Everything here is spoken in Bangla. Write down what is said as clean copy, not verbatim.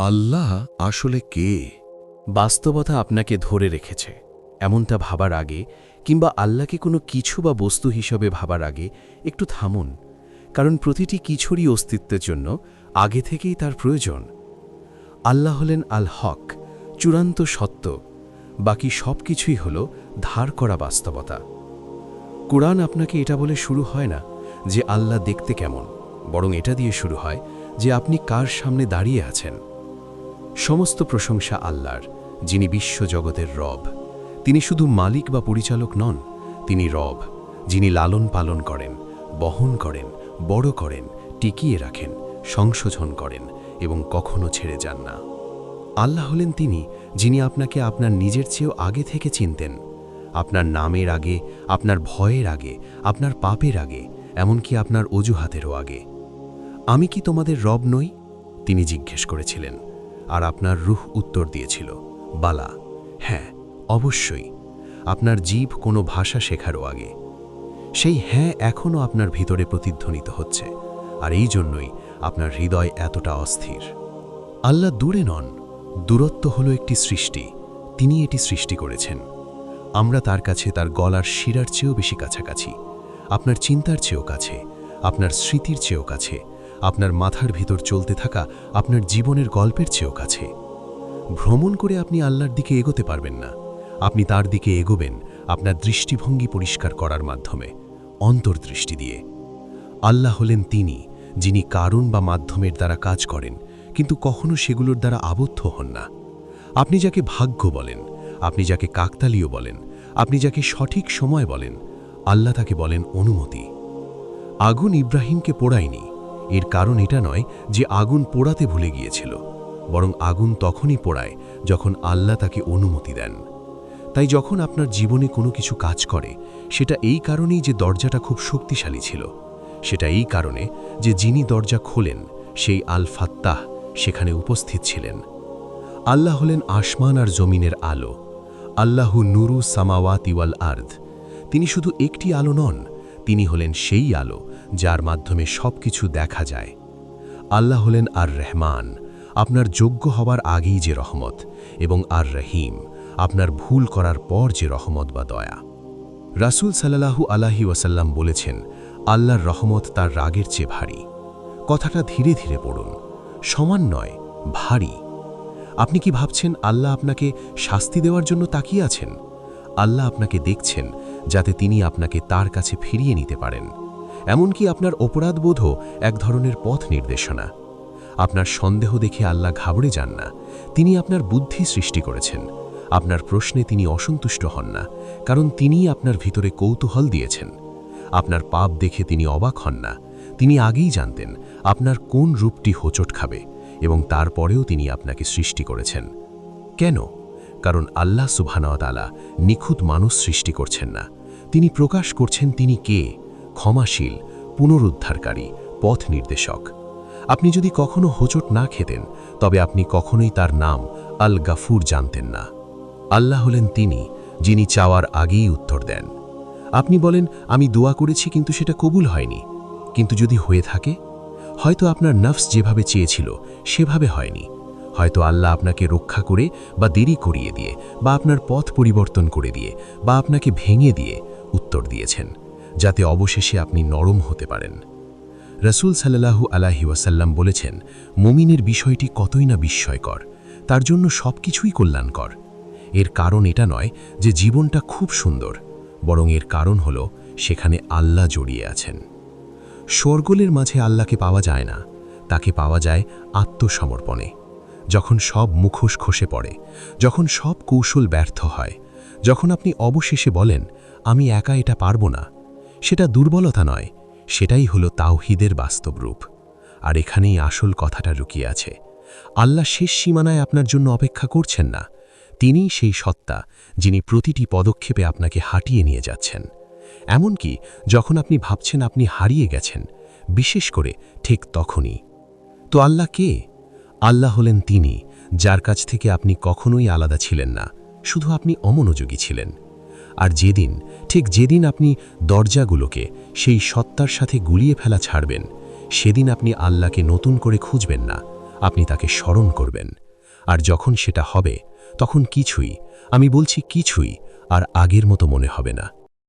আল্লাহ আসলে কে? বাস্তবতা আপনাকে ধরে রেখেছে এমনটা ভাবার আগে কিংবা আল্লাহকে কোনো কিছু বা বস্তু হিসেবে ভাবার আগে একটু থামুন, কারণ প্রতিটি কিছুরই অস্তিত্বের জন্য আগে থেকেই তার প্রয়োজন। আল্লাহ হলেন আল হক, চূড়ান্ত সত্য, বাকি সব কিছুই হল ধার করা বাস্তবতা। কোরআন আপনাকে এটা বলে শুরু হয় না যে আল্লাহ দেখতে কেমন, বরং এটা দিয়ে শুরু হয় যে আপনি কার সামনে দাঁড়িয়ে আছেন। সমস্ত প্রশংসা আল্লাহর, যিনি বিশ্বজগতের রব। তিনি শুধু মালিক বা পরিচালক নন, তিনি রব, যিনি লালন পালন করেন, বহন করেন, বড় করেন, টিকিয়ে রাখেন, সংশোধন করেন এবং কখনো ছেড়ে যান না। আল্লাহ হলেন তিনি যিনি আপনাকে আপনার নিজের চেয়েও আগে থেকে চিনতেন, আপনার নামের আগে, আপনার ভয়ের আগে, আপনার পাপের আগে, এমনকি আপনার অজুহাতেরও আগে। আমি কি তোমাদের রব নই? তিনি জিজ্ঞেস করেছিলেন, আর আপনার রূহ উত্তর দিয়েছিল, বালা, হ্যাঁ, অবশ্যই। আপনার জিভ কোনো ভাষা শেখারও আগে। সেই হ্যাঁ এখনও আপনার ভিতরে প্রতিধ্বনিত হচ্ছে, আর এই জন্যই আপনার হৃদয় এতটা অস্থির। আল্লাহ দূরে নন, দূরত্ব হলো একটি সৃষ্টি, তিনি এটি সৃষ্টি করেছেন। আমরা তার কাছে তার গলার শিরার চেয়েও বেশি কাছাকাছি, আপনার চিন্তার চেয়েও কাছে, আপনার স্মৃতির চেয়েও কাছে, আপনার মাথার ভিতর চলতে থাকা আপনার জীবনের গল্পের চেয়েও কাছে। ভ্রমণ করে আপনি আল্লাহর দিকে এগোতে পারবেন না, আপনি তার দিকে এগোবেন আপনার দৃষ্টিভঙ্গি পরিষ্কার করার মাধ্যমে, অন্তর্দৃষ্টি দিয়ে। আল্লাহ হলেন তিনি যিনি কারণ বা মাধ্যমের দ্বারা কাজ করেন, কিন্তু কখনো সেগুলোর দ্বারা আবদ্ধ হন না। আপনি যাকে ভাগ্য বলেন, আপনি যাকে কাকতালীয় বলেন, আপনি যাকে সঠিক সময় বলেন, আল্লাহ তাকে বলেন অনুমতি। আগুন ইব্রাহিমকে পোড়ায়নি, এর কারণ এটা নয় যে আগুন পোড়াতে ভুলে গিয়েছিল, বরং আগুন তখনই পোড়ায় যখন আল্লাহ তাকে অনুমতি দেন। তাই যখন আপনার জীবনে কোনো কিছু কাজ করে, সেটা এই কারণেই যে দরজাটা খুব শক্তিশালী ছিল, সেটা এই কারণে যে যিনি দরজা খোলেন সেই আল ফাত্তাহ সেখানে উপস্থিত ছিলেন। আল্লাহ হলেন আসমান আর জমিনের আলো। আল্লাহু নুরু সামাওয়াতি ওয়াল আরদ। তিনি শুধু একটি আলো নন, তিনি হলেন সেই আলো যার মাধ্যমে সবকিছু দেখা যায়। আল্লাহ হলেন আর রহমান, আপনার যোগ্য হওয়ার আগেই যে রহমত, এবং আর রহিম, আপনার ভুল করার পর যে রহমত বা দয়া। রাসূল সাল্লাল্লাহু আলাইহি ওয়াসাল্লাম বলেছেন, আল্লাহর রহমত তার রাগের চেয়ে ভারী। কথাটা ধীরে ধীরে পড়ুন, সমান নয়, ভারী। আপনি কি ভাবছেন আল্লাহ আপনাকে শাস্তি দেওয়ার জন্য তাকিয়ে আছেন? আল্লাহ আপনাকে দেখছেন যাতে তিনি আপনাকে তার কাছে ফিরিয়ে নিতে পারেন। এমনকি আপনার অপরাধবোধও এক ধরনের পথ নির্দেশনা। আপনার সন্দেহ দেখে আল্লাহ ঘাবড়ে যান না, তিনি আপনার বুদ্ধি সৃষ্টি করেছেন। আপনার প্রশ্নে তিনি অসন্তুষ্ট হন না, কারণ তিনিই আপনার ভিতরে কৌতূহল দিয়েছেন। আপনার পাপ দেখে তিনি অবাক হন না, তিনি আগেই জানতেন আপনার কোন রূপটি হোঁচট খাবে, এবং তারপরেও তিনি আপনাকে সৃষ্টি করেছেন। কেন? কারণ আল্লাহ সুবহানাহু ওয়া তাআলা নিখুঁত মানুষ সৃষ্টি করছেন না, তিনি প্রকাশ করছেন তিনি কে, ক্ষমাশীল, পুনরুদ্ধারকারী, পথ নির্দেশক। আপনি যদি কখনো হোঁচট না খেতেন, তবে আপনি কখনোই তার নাম আল গাফুর জানতেন না। আল্লাহ হলেন তিনি যিনি চাওয়ার আগেই উত্তর দেন। আপনি বলেন, আমি দোয়া করেছি কিন্তু সেটা কবুল হয়নি। কিন্তু যদি হয়ে থাকে, হয়তো আপনার নফস যেভাবে চেয়েছিল সেভাবে হয়নি, হয়তো আল্লাহ আপনাকে রক্ষা করে বা দেরি করিয়ে দিয়ে, বা আপনার পথ পরিবর্তন করে দিয়ে, বা আপনাকে ভেঙে দিয়ে উত্তর দিয়েছেন, যাতে অবশেষে আপনি নরম হতে পারেন। রাসূল সাল্লাল্লাহু আলাইহি ওয়াসাল্লাম বলেছেন, মুমিনের বিষয়টি কতই না বিস্ময়কর, তার জন্য সবকিছুই কল্যাণকর। এর কারণ এটা নয় যে জীবনটা খুব সুন্দর, বরং এর কারণ হলো সেখানে আল্লাহ জড়িয়ে আছেন। শোরগোলের মাঝে আল্লাহকে পাওয়া যায় না, তাকে পাওয়া যায় আত্মসমর্পণে। যখন সব মুখোশ খসে পড়ে, যখন সব কৌশল ব্যর্থ হয়, যখন আপনি অবশেষে বলেন, আমি একা এটা পারব না, সেটা দুর্বলতা নয়, সেটাই হলো তাওহীদের বাস্তব রূপ। আর এখানেই আসল কথাটা লুকিয়ে আছে। আল্লাহ শেষ সীমানায় আপনার জন্য অপেক্ষা করছেন না, তিনিই সেই সত্তা যিনি প্রতিটি পদক্ষেপে আপনাকে হাঁটিয়ে নিয়ে যাচ্ছেন। এমনকি যখন আপনি ভাবছেন আপনি হারিয়ে গেছেন, বিশেষ করে ঠিক তখনই। তো আল্লাহ কে? আল্লাহ হলেন তিনি যার কাছ থেকে আপনি কখনোই আলাদা ছিলেন না, শুধু আপনি অমনোযোগী ছিলেন। আর ঠিক যেদিন আপনি দরজাগুলোকে সেই সত্তার সাথে গুলিয়ে ফেলা ছাড়বেন, সেদিন আপনি আল্লাহকে নতুন করে খুঁজবেন না, আপনি তাকে স্মরণ করবেন। আর যখন সেটা হবে তখন কিছুই, আমি বলছি কিছুই, আর আগের মতো মনে হবে না।